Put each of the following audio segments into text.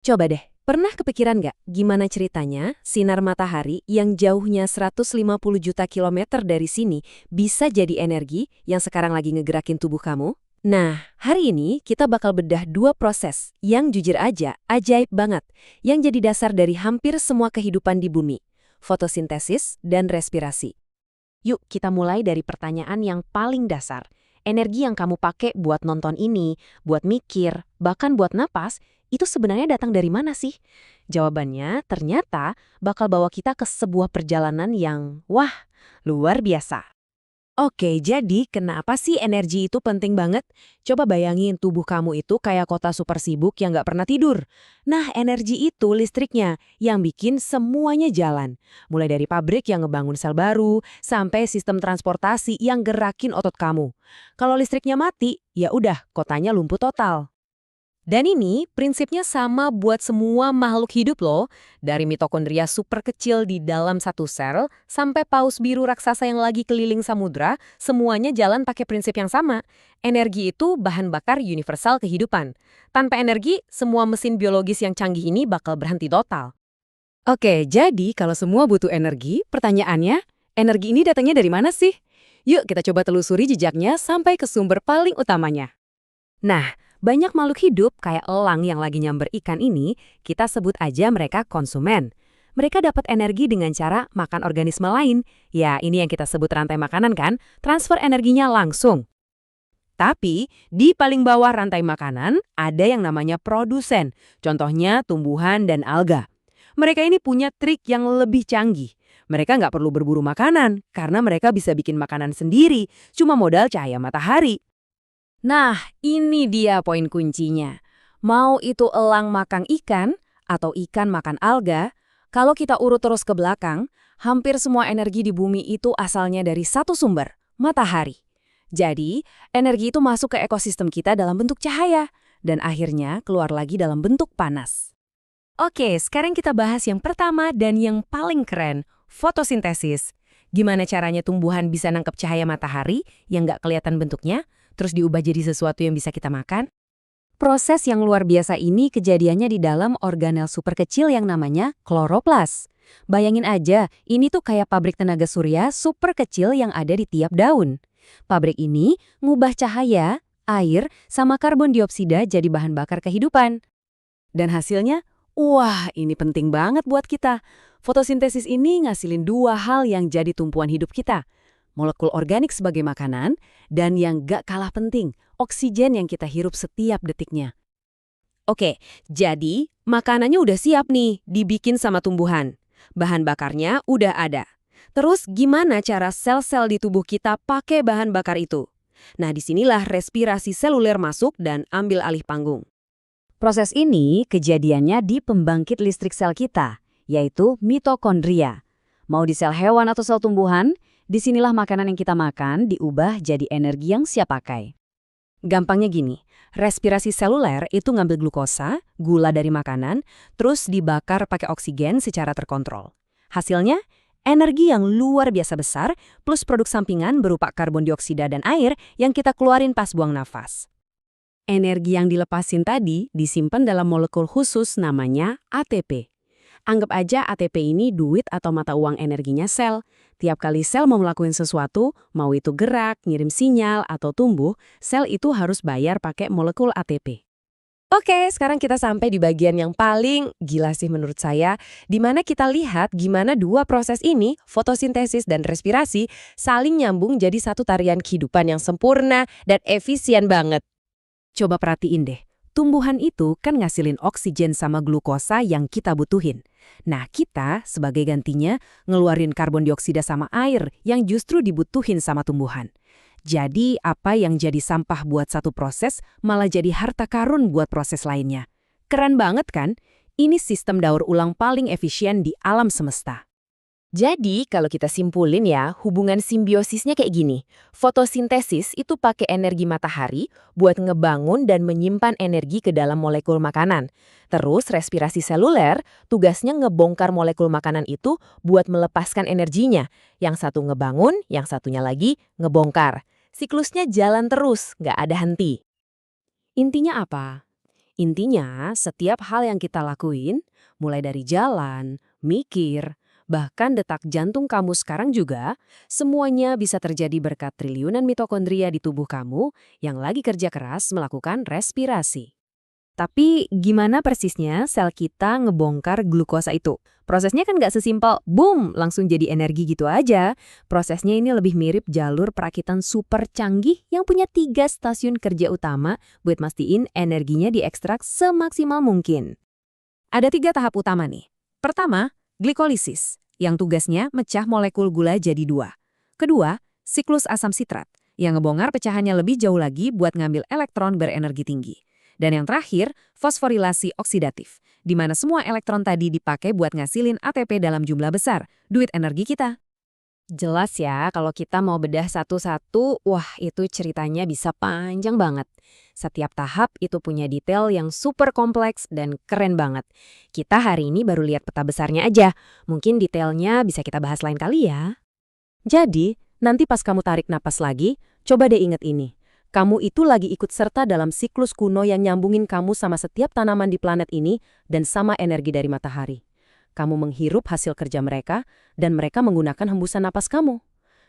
Coba deh, pernah kepikiran nggak gimana ceritanya sinar matahari yang jauhnya 150 juta kilometer dari sini bisa jadi energi yang sekarang lagi ngegerakin tubuh kamu? Nah, hari ini kita bakal bedah dua proses yang jujur aja ajaib banget, yang jadi dasar dari hampir semua kehidupan di bumi, fotosintesis dan respirasi. Yuk kita mulai dari pertanyaan yang paling dasar. Energi yang kamu pakai buat nonton ini, buat mikir, bahkan buat napas, itu sebenarnya datang dari mana sih? Jawabannya ternyata bakal bawa kita ke sebuah perjalanan yang, wah, luar biasa. Oke, jadi kenapa sih energi itu penting banget? Coba bayangin tubuh kamu itu kayak kota super sibuk yang nggak pernah tidur. Nah, energi itu listriknya yang bikin semuanya jalan. Mulai dari pabrik yang ngebangun sel baru, sampai sistem transportasi yang gerakin otot kamu. Kalau listriknya mati, ya udah, kotanya lumpuh total. Dan ini prinsipnya sama buat semua makhluk hidup loh, dari mitokondria super kecil di dalam satu sel sampai paus biru raksasa yang lagi keliling samudra, semuanya jalan pakai prinsip yang sama. Energi itu bahan bakar universal kehidupan. Tanpa energi, semua mesin biologis yang canggih ini bakal berhenti total. Oke, jadi kalau semua butuh energi, pertanyaannya, energi ini datangnya dari mana sih? Yuk kita coba telusuri jejaknya sampai ke sumber paling utamanya. Nah, banyak makhluk hidup kayak elang yang lagi nyamber ikan ini, kita sebut aja mereka konsumen. Mereka dapat energi dengan cara makan organisme lain. Ya, ini yang kita sebut rantai makanan kan, transfer energinya langsung. Tapi, di paling bawah rantai makanan, ada yang namanya produsen. Contohnya tumbuhan dan alga. Mereka ini punya trik yang lebih canggih. Mereka nggak perlu berburu makanan, karena mereka bisa bikin makanan sendiri, cuma modal cahaya matahari. Nah, ini dia poin kuncinya. Mau itu elang makan ikan atau ikan makan alga, kalau kita urut terus ke belakang, hampir semua energi di bumi itu asalnya dari satu sumber, matahari. Jadi, energi itu masuk ke ekosistem kita dalam bentuk cahaya, dan akhirnya keluar lagi dalam bentuk panas. Oke, sekarang kita bahas yang pertama dan yang paling keren, fotosintesis. Gimana caranya tumbuhan bisa nangkep cahaya matahari yang nggak kelihatan bentuknya, terus diubah jadi sesuatu yang bisa kita makan? Proses yang luar biasa ini kejadiannya di dalam organel super kecil yang namanya kloroplas. Bayangin aja, ini tuh kayak pabrik tenaga surya super kecil yang ada di tiap daun. Pabrik ini ngubah cahaya, air, sama karbon dioksida jadi bahan bakar kehidupan. Dan hasilnya, wah ini penting banget buat kita. Fotosintesis ini ngasilin dua hal yang jadi tumpuan hidup kita. Molekul organik sebagai makanan, dan yang gak kalah penting, oksigen yang kita hirup setiap detiknya. Oke, jadi makanannya udah siap nih, dibikin sama tumbuhan. Bahan bakarnya udah ada. Terus gimana cara sel-sel di tubuh kita pakai bahan bakar itu? Nah, disinilah respirasi seluler masuk dan ambil alih panggung. Proses ini kejadiannya di pembangkit listrik sel kita, yaitu mitokondria. Mau di sel hewan atau sel tumbuhan, disinilah makanan yang kita makan diubah jadi energi yang siap pakai. Gampangnya gini, respirasi seluler itu ngambil glukosa, gula dari makanan, terus dibakar pakai oksigen secara terkontrol. Hasilnya, energi yang luar biasa besar plus produk sampingan berupa karbon dioksida dan air yang kita keluarin pas buang nafas. Energi yang dilepasin tadi disimpan dalam molekul khusus namanya ATP. Anggap aja ATP ini duit atau mata uang energinya sel. Tiap kali sel mau melakukan sesuatu, mau itu gerak, ngirim sinyal, atau tumbuh, sel itu harus bayar pakai molekul ATP. Oke, sekarang kita sampai di bagian yang paling gila sih menurut saya, di mana kita lihat gimana dua proses ini, fotosintesis dan respirasi, saling nyambung jadi satu tarian kehidupan yang sempurna dan efisien banget. Coba perhatiin deh, tumbuhan itu kan ngasilin oksigen sama glukosa yang kita butuhin. Nah, kita sebagai gantinya ngeluarin karbon dioksida sama air yang justru dibutuhin sama tumbuhan. Jadi, apa yang jadi sampah buat satu proses malah jadi harta karun buat proses lainnya. Keren banget kan? Ini sistem daur ulang paling efisien di alam semesta. Jadi, kalau kita simpulin ya, hubungan simbiosisnya kayak gini. Fotosintesis itu pakai energi matahari buat ngebangun dan menyimpan energi ke dalam molekul makanan. Terus, respirasi seluler, tugasnya ngebongkar molekul makanan itu buat melepaskan energinya. Yang satu ngebangun, yang satunya lagi ngebongkar. Siklusnya jalan terus, nggak ada henti. Intinya apa? Intinya, setiap hal yang kita lakuin, mulai dari jalan, mikir, bahkan detak jantung kamu sekarang juga, semuanya bisa terjadi berkat triliunan mitokondria di tubuh kamu yang lagi kerja keras melakukan respirasi. Tapi gimana persisnya sel kita ngebongkar glukosa itu? Prosesnya kan nggak sesimpel, boom, langsung jadi energi gitu aja. Prosesnya ini lebih mirip jalur perakitan super canggih yang punya 3 stasiun kerja utama buat mastiin energinya diekstrak semaksimal mungkin. Ada 3 tahap utama nih. Pertama, glikolisis, yang tugasnya mecah molekul gula jadi 2. Kedua, siklus asam sitrat, yang ngebongkar pecahannya lebih jauh lagi buat ngambil elektron berenergi tinggi. Dan yang terakhir, fosforilasi oksidatif, di mana semua elektron tadi dipakai buat ngasilin ATP dalam jumlah besar, duit energi kita. Jelas ya, kalau kita mau bedah satu-satu, wah itu ceritanya bisa panjang banget. Setiap tahap itu punya detail yang super kompleks dan keren banget. Kita hari ini baru lihat peta besarnya aja, mungkin detailnya bisa kita bahas lain kali ya. Jadi, nanti pas kamu tarik napas lagi, coba deh inget ini. Kamu itu lagi ikut serta dalam siklus kuno yang nyambungin kamu sama setiap tanaman di planet ini dan sama energi dari matahari. Kamu menghirup hasil kerja mereka, dan mereka menggunakan hembusan napas kamu.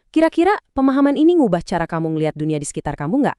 Kira-kira pemahaman ini ngubah cara kamu ngelihat dunia di sekitar kamu nggak?